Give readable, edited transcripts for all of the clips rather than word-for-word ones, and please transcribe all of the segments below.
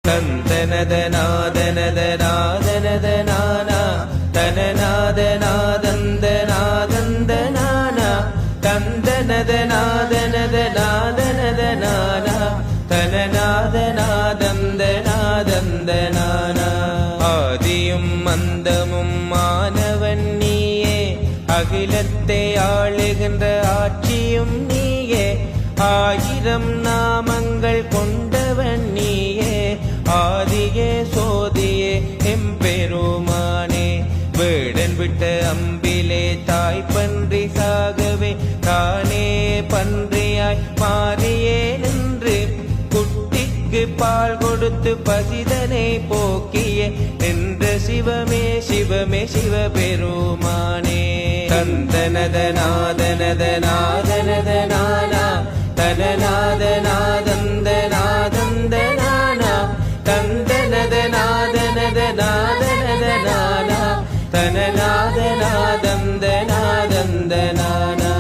தந்தனதநாதனதநாதனதநானா தனநாதநாதந்தநாதந்தநானா தந்தனதநாதனதநாதனதநானா தனநாதநாதந்தநாதந்தநானா ஆதியும் அந்தமும் மானவன் நீயே அகிலத்தை ஆளுகின்ற ஆட்சியும் நீயே ஆயிரம் நாமங்கள் கொண்டவன் நீயே ஆதியே சோதியே எம்பெருமானே வேடன் விட்ட அம்பிலே தாய் பன்றி சாகவே தானே பன்றியாய் மாறியே நின்று குட்டிக்கு பால் கொடுத்து பசிதனை போக்கியே நின்ற சிவமே சிவமே சிவபெருமானே தந்தனதநாதனதநாதனதநானா தனநாதநாதந்தநாதந்தநானா தந்தனதநாதனதநாதனதநானா தனநாதநாதந்தநாதந்தநானா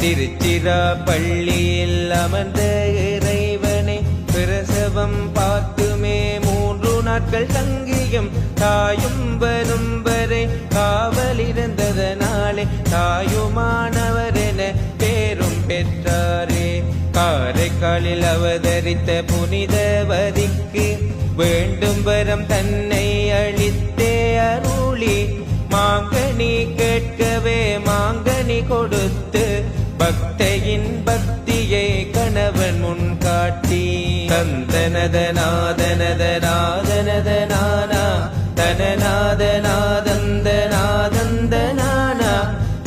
திருச்சிராப்பள்ளியில் அமர்ந்த இறைவனை பிரசவம் பார்த்துமே 3 நாட்கள் தங்கியும் தாயும் வரும் வரை காவலிருந்ததனாலே தாயுமானவர் என பேரும் பெற்றாரே காரைக்காலில் அவதரித்த புனிதவதிக்கு வேண்டும் வரம் தன்னை அளித்தே அருளி மாங்கனி கேட்கவே மாங்கனி கொடுத்து பக்தையின் பக்தியை கணவன் முன் காட்டி தந்தனதநாதனதநாதனதநானா தனநாதநாதந்தநாதந்தநானா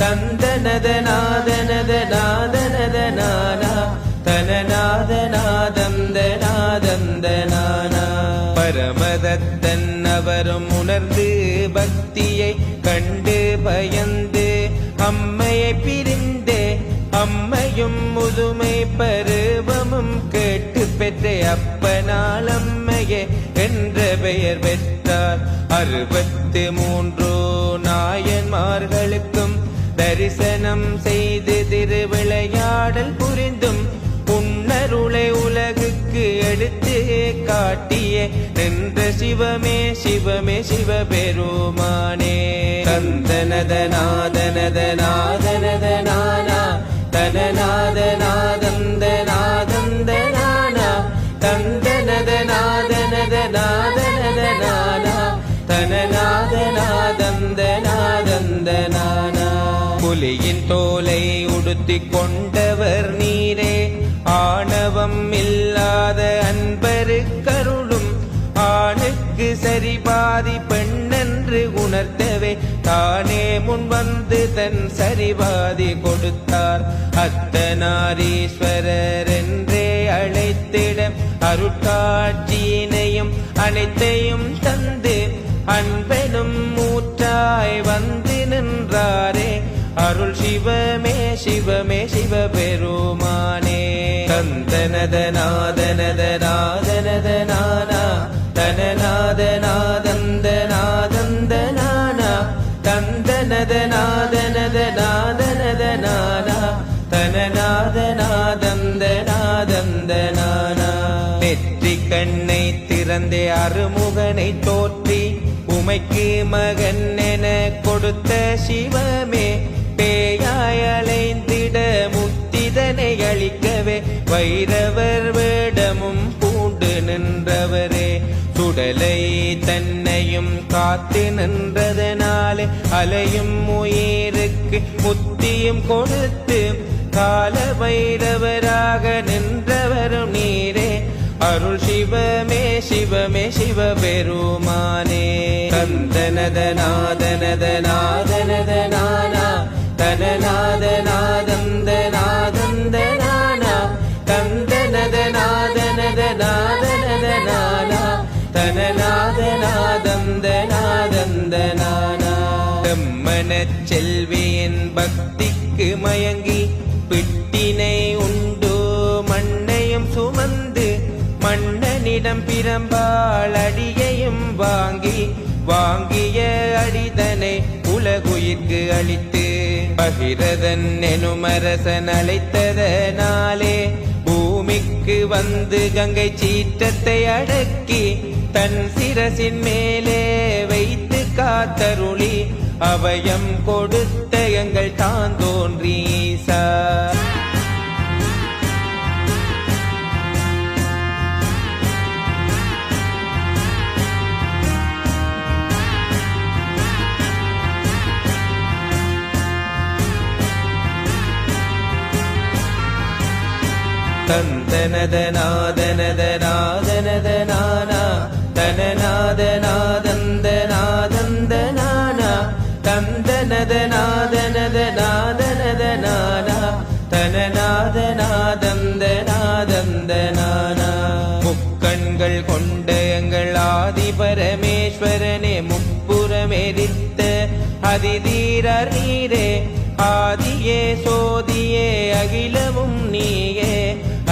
தந்தனதநாதனதநாதனதநானா தனநாதநாதந்தநாதந்தநானா பரமதத்தன் அவரும் உணர்ந்து பக்தியை கண்டு பயந்து அம்மையை பிரிந்தே அம்மையும் முதுமை பருவமும் கேட்டு பெற்ற அப்பனால் அம்மையே என்ற பெயர் பெற்றார் 63 நாயன்மார்களுக்கும் தரிசனம் செய்து திருவிளையாடல் புரிந்தும் உன்னருளை உலகுக்கு எடுத்து காட்டிய நின்ற சிவமே சிவமே சிவபெருமானே தந்தனதநாதனதநாதனதநானா தனநாதநாதந்தநாதந்தநானா தந்தனதநாதனதநாதனதநானா தனநாதநாதந்தநாதந்தநானா புலியின் தோலை உடுத்தி கொண்டவர் நீரே ஆணவம் இல்லாத அன்பரு கருளும் ஆணுக்கு சரிபாதி பெண்ணென்று உணர்த்தவே தானே முன் வந்து தன் சரிபாதி கொடுத்தார் அத்தனாரீஸ்வரர் என்றே அழைத்திட அருட்காட்சியினையும் அனைத்தையும் தந்து அன்பெனும் மூற்றாய் வந்து நின்றாரே அருள் சிவமே சிவமே சிவபெருமானே தந்தனதநாதனதநாதனதநானா தனநாதநாதந்தநாதந்தநானா தந்தனதநாதனதநாதனதநானா தனநாதநாதந்தநாதந்தநானா நெற்றி கண்ணை திறந்தே அருமுகனை தோற்றி உமைக்கு மகன் என கொடுத்த சிவமே பேயாய் அலைந்திட முத்திதனை அளிக்கவே வைரவர் வேடமும் பூண்டு நின்றவரே சுடலை தன்னையும் காத்து நின்றதனாலே அலையும் உயிருக்கு முத்தியும் கொடுத்து கால வைரவராக நின்றவரும் நீரே அருள் சிவமே சிவமே சிவபெருமானே தந்தனதநாதனதநாதனதநானா தனநாதநாதந்தநாதந்தநானா தந்தனதநாதனதநாதனதநானா தனநாதநாதந்தநாதந்தநானா தம்மனச் செல்வியின் பக்திக்கு மயங்கி பிட்டினை உண்டு மண்ணையும் சுமந்து மன்னனிடம் பிரம்பாள் அடியையும் வாங்கிய அடிதனை உலகுயிர்க்கு அளித்து பகிரதன் எனும் அரசன் அழைத்ததனாலே பூமிக்கு அருளுக்கு வந்து கங்கை சீற்றத்தை அடக்கி தன் சிரசின் மேலே வைத்து காத்தருளி அபயம் கொடுத்த எங்கள் தான் தோன்றீசா. தந்தனதநாதனதநாதனதநானா தனநாதநாதந்தநாதந்தநானா தந்தனதநாதனதநாதனதநானா தனநாதநாதந்தநாதந்தநானா. முக்கண்கள் கொண்ட எங்கள் ஆதி பரமேஸ்வரனே முப்புறமெரித்த அதிதீரர் நீரே ஆதியே சோதியே அகிலமும் நீயே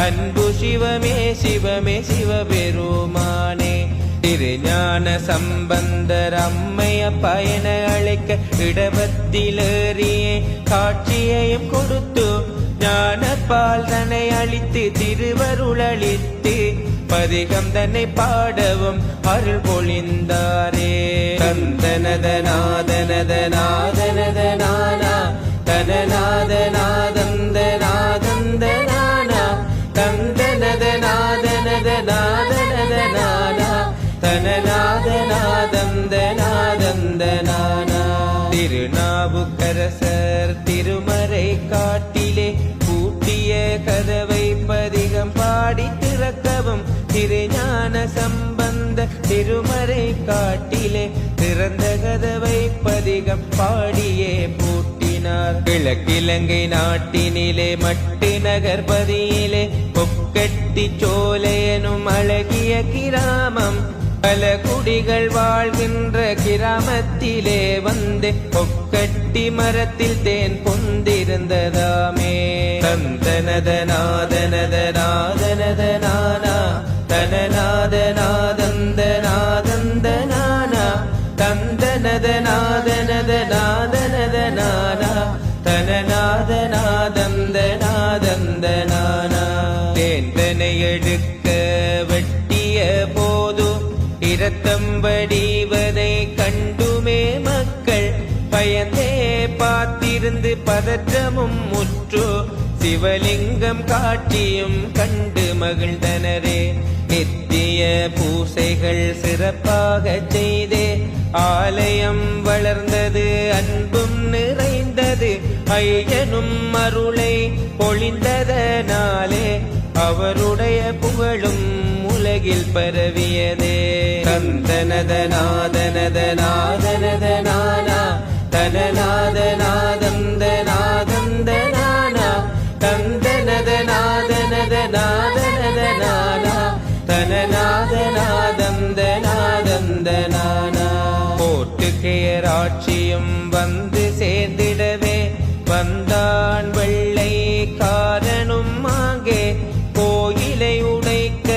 அன்பு சிவமே சிவமே சிவபெருமானே. திருஞான சம்பந்தர் அம்மைய பயண அழைக்க இடபத்திலேறியே காட்சியையும் கொடுத்து ஞானப்பால் தன்னை அளித்து திருவருளளித்து பதிகம் தன்னை பாடவும் அருள் பொழிந்தாரே. தந்தனதநாதனதநாதனதநானா தனநாதநாதந்தநாதந்தநானா தந்தனதநாதனதநாதனதநானா தனநாதநாதந்தநாதந்தநானா. திருநாவுக்கரசர் திருமறை காட்டிலே பூட்டிய கதவை பதிகம் பாடி திறக்கவும் திருஞான சம்பந்த திருமறை காட்டிலே திறந்த கதவை பதிகம் பாடியே பூட்டினார். கிழக்கிழங்கை நாட்டினிலே மட்டு நகர்பதியிலே கொக்கட்டி சோலை எனும் அழகிய கிராமம் பல குடிகள் வாழ்கின்ற கிராமத்திலே வந்து கொக்கட்டி மரத்தில் தேன் பொந்திருந்ததாமே. தந்தனதநாதனதநாதனதநானா தனநாதநாதந்தநாதந்தநானா தந்தனதநாதனதநாதனதநானா தனநாதநாதந்தநாதந்தநானா. தேந்தனை எடுக்க வெட்டிய போது இரத்தம் வடிவதை கண்டுமே மக்கள் பயந்தே பார்த்திருந்து பதற்றமும் முற்று சிவலிங்கம் காட்சியும் கண்டு மகிழ்ந்தனரே. நித்திய பூசைகள் சிறப்பாக செய்தே ஆலயம் வளர்ந்தது அன்பும் நிறைந்தது ஐயனும் அருளை பொழிந்ததனாலே அவருடைய புகழும் உலகில் பரவியதே. தந்தனதநாதனதநாதனதநானா தனநாதநாதந்தநாதந்தநானா தந்தனதநாதனதநாதனதநானா தனநாதநாதந்தநாதந்தநானா. போற்றுகையராட்சியும் வந்து சேர்ந்திடவே வந்தான் வெள்ளை காரனும் ஆங்கே கோயிலை உடைக்க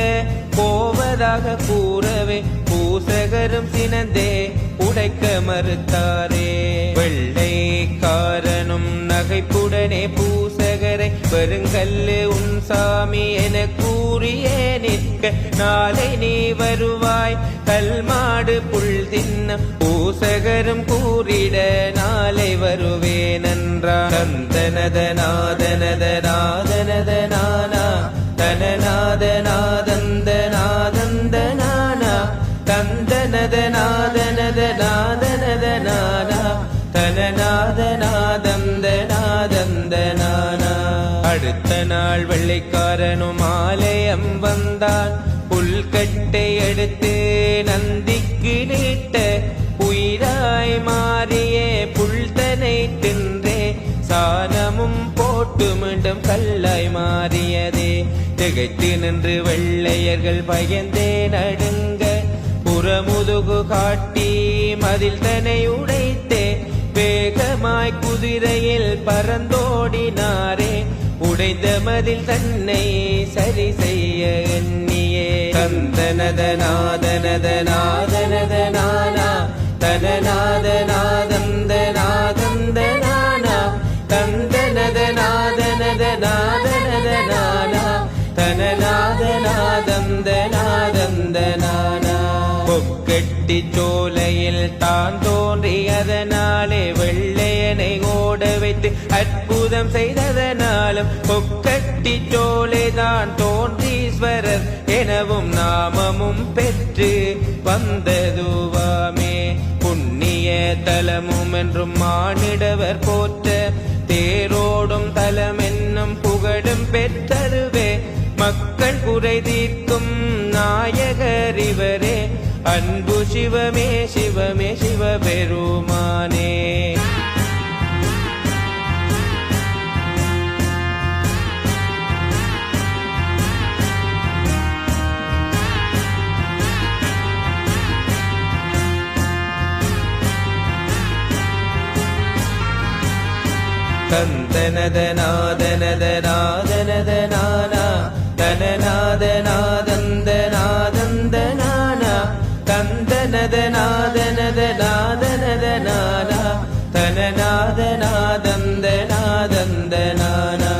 போவதாக கூறவே பூசகரும் சினந்தே உடைக்க மறுத்தாரே. வெள்ளைக்காரனும் நகைப்புடனே பூசகரை வருங்கல்லு உன் சாமி என கூறியே நிற்க நாளை நீ வருவாய் கல்மாடு புல் தின்ன பூசகரும் கூறிட நாளை வருவேன் என்றார். தந்தனதநாதனதநாதனதநானா தனநாதநாதந்தநாதந்தநானா தந்தனதநாதனதநாதனதநானா தனநாதநாதந்தநாதந்தநானா. அடுத்த நாள் வெள்ளைக்காரனும் ஆலயம் வந்தான் புல்கட்டை எடுத்து நந்திக்கு நீட்ட உயிராய் மாறியே புல்தனை தின்றே சாணமும் போட்டு மீண்டும் கல்லாய் மாறியதே. திகைத்து நின்று வெள்ளையர்கள் பயந்தே நடுங்க புறமுதுகு காட்டி மதில் தனை உடைத்தே வேகமாய் குதிரையில் பறந்தோடினாரே. உடைந்த மதில் தன்னை சரி செய்ய எண்ணியே. தந்தனதநாதனதநாதனதநானா தனநாதநாதந்தநாதந்தநானா தந்தனதநாதனதநாதனதநானா தனநாத கொக்கட்டி சோலையில் தான் தோன்றி அதனாலே வெள்ளையனை ஓட வைத்து அற்புதம் செய்ததனாலும் கொக்கட்டி சோலை தான் தோன்றீஸ்வரர் எனவும் நாமமும் பெற்று வந்ததுவாமே. புண்ணிய தலமும் என்றும் மானிடவர் போற்ற தேரோடும் தலம் என்னும் புகழும் பெற்றருவே. மக்கள் குறை தீர்க்கும் நாயகர் இவரே. அன்பு சிவமே சிவமே சிவபெருமானே. தந்தனதநாதனதநாதனதநானா தனநாதநாதந்தநாதந்தநானா தந்தனதநாதனதநாதனதநானா தனநாதநாதந்தநாதந்தநானா.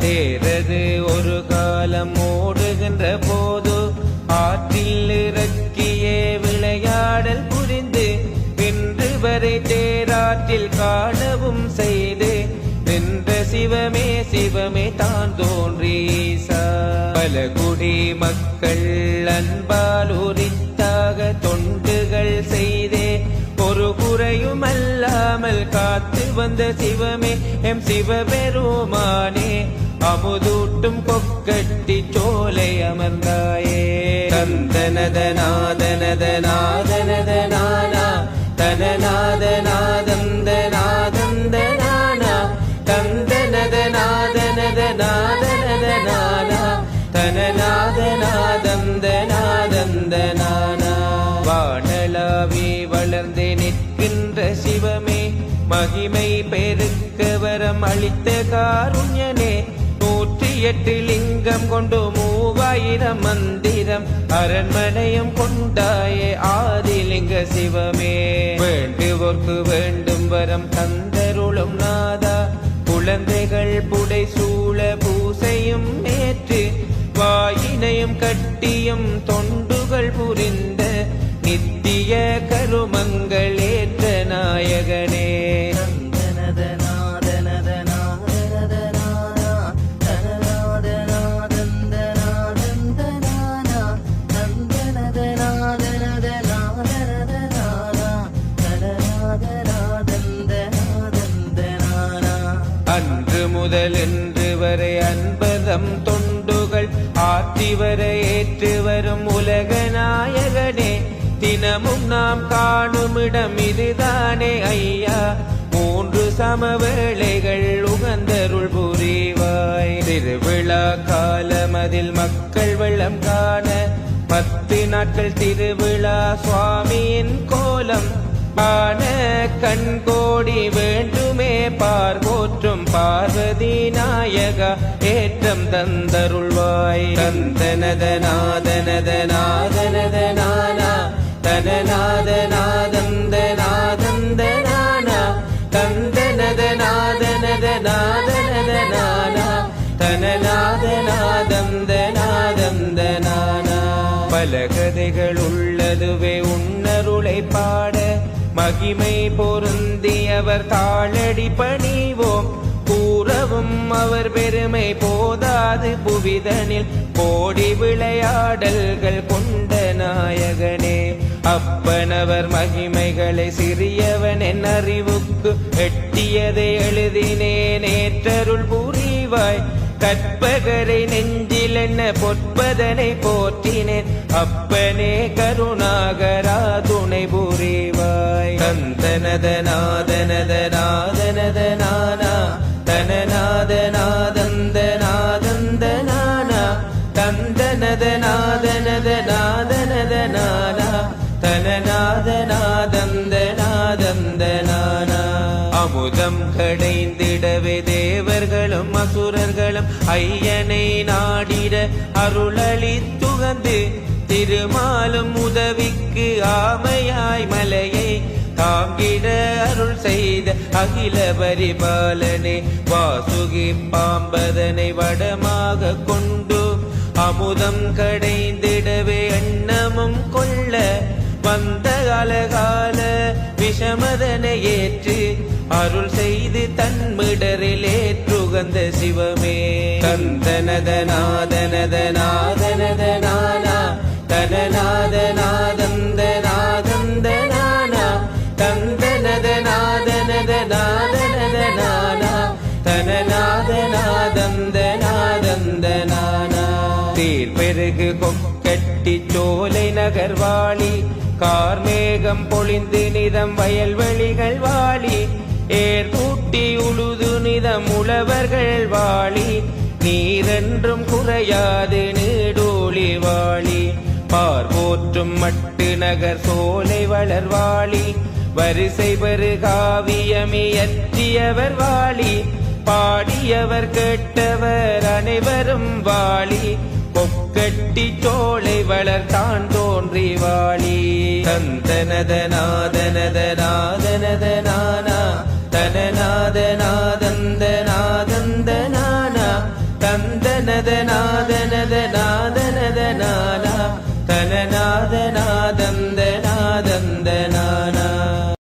தேரது ஒரு காலம் ஓடுகின்ற போது ஆற்றில் இறக்கியே விளையாடல் புரிந்து இன்று வரை தேராற்றில் காணவும் செய்து நின்ற சிவமே சிவமே தான் தோன்றீசா. பலகுடி மக்கள் அன்பால் உரித்தாக தொண்டுகள் செய்தே ஒரு குறையும் அல்லாமல் காத்து வந்த சிவமே எம் சிவபெருமானே. அமுதூட்டும் கொக்கட்டி சோலை அமர்ந்தாயே. தந்தனதநாதனதநாதனதநானா தனநாதநாதந்தநாதந்தநானா தந்தனதநாதனதநாதனதநானா தனநாதநாதந்தநாதந்தநானா. வானலாவி வளர்ந்து நிற்கின்ற சிவமே மகிமை பெருக்க வரம் அளித்த காருண்யனே. 108 லிங்கம் கொண்டு 3000 மந்திரம் அரண்மனையும் கொண்டாயே ஆதிலிங்க சிவமே. வேண்டுவோர்க்கு வேண்டும் வரம் தந்தருளும் நாதா. குழந்தைகள் புடை சூழ பூசையும் ஏற்று வாயினையும் கட்டியும் தொண்டுகள் புரிந்த நித்திய கருமங்கள் ஏற்ற நாயகனே. அன்று முதல் இன்று வரை அன்பதம் தொண்டுகள் ஆற்றி வர ஏற்று வரும் உலக நாயகனே. தினமும் நாம் காணும் இடம் இதுதானே ஐயா. 3 சமவேளைகள் உகந்தருள் புரிவாய். திருவிழா காலமதில் மக்கள் வெள்ளம் காண 10 நாட்கள் திருவிழா சுவாமியின் கோலம் பான கண்கோடி வேண்டுமே பார்வோற்றும் பார்வதி நாயகா ஏற்றம் தந்தருள்வாய். தந்தனதநாதனதநாதனதநானா தனநாதநாதந்தநாதந்தநானா தந்தனதநாதனதநாதனதநானா தனநாதநாதந்தநாதந்தநானா. பல கதைகள் உள்ளதுவே உன்னருளை பாட மகிமை பொருந்தி அவர் தாளடி பணிவோம். கூறவும் அவர் பெருமை போதாது புவிதனில் கோடி விளையாடல்கள் கொண்ட நாயகனே. அப்பனவர் மகிமைகளை சிறியவன் என் அறிவுக்கு எட்டியதை எழுதினேன் ஏற்றருள் புரிவாய். கற்பகரை நெஞ்சில் என்ன பொற்பதனை போற்றினேன் அப்பனே கருணாகரா துணை புரிவாய். தந்தனதநாதனதநாதனதநானா தனநாதநாதந்தநாதந்தநானா தந்தனதநாதனதநாதனதநானா தனநாதநாதந்தநாதந்தநானா. அமுதம் கடைந்திடவே தேவர்களும் அசுரர்களும் ஐயனை நாடிட அருளளித்துகந்து திருமாலும் உதவிக்கு ஆமையாய் மலையை தாங்கிட அருள் செய்த அகில பரிபாலனே. வாசுகி பாம்பதனை வடமாக கொண்டு அமுதம் கடைந்திடவே எண்ணமும் கொள்ள கால விஷமதனை ஏற்று அருள் செய்து தன்மிடரில் ஏற்றுகந்த சிவமே தந்தனதநாதனதநாதனதநானா தனநாதநாதந்தநாதந்தநானா தந்தனதநாதனதநாதனதநானா தனநாதநாதந்தநாதந்தநானா தேர்பெருகு கொக்கட்டி சோலை நகர்வாளி கார்மேகம் பொழிந்து நிதம் வயல்வெளிகள் வாழி ஏர் கூட்டி உழுது நிதம் உழவர்கள் வாழி நீரென்றும் குறையாது நீடோழி வாழி பார்வோற்றும் மட்டு நகர் சோலை வளர்வாளி வரிசை பெரு காவியமியற்றியவர் வாழி பாடியவர் கேட்டவர் அனைவரும் வாழி கொக்கட்டி சோலை வளர்த்தான் தோன்றி வாழி தந்தனதநாதனதநாதனதநானா தனநாதநாதந்தநாதந்தநானா தந்தனதநாதனதநாதனதநானா தனநா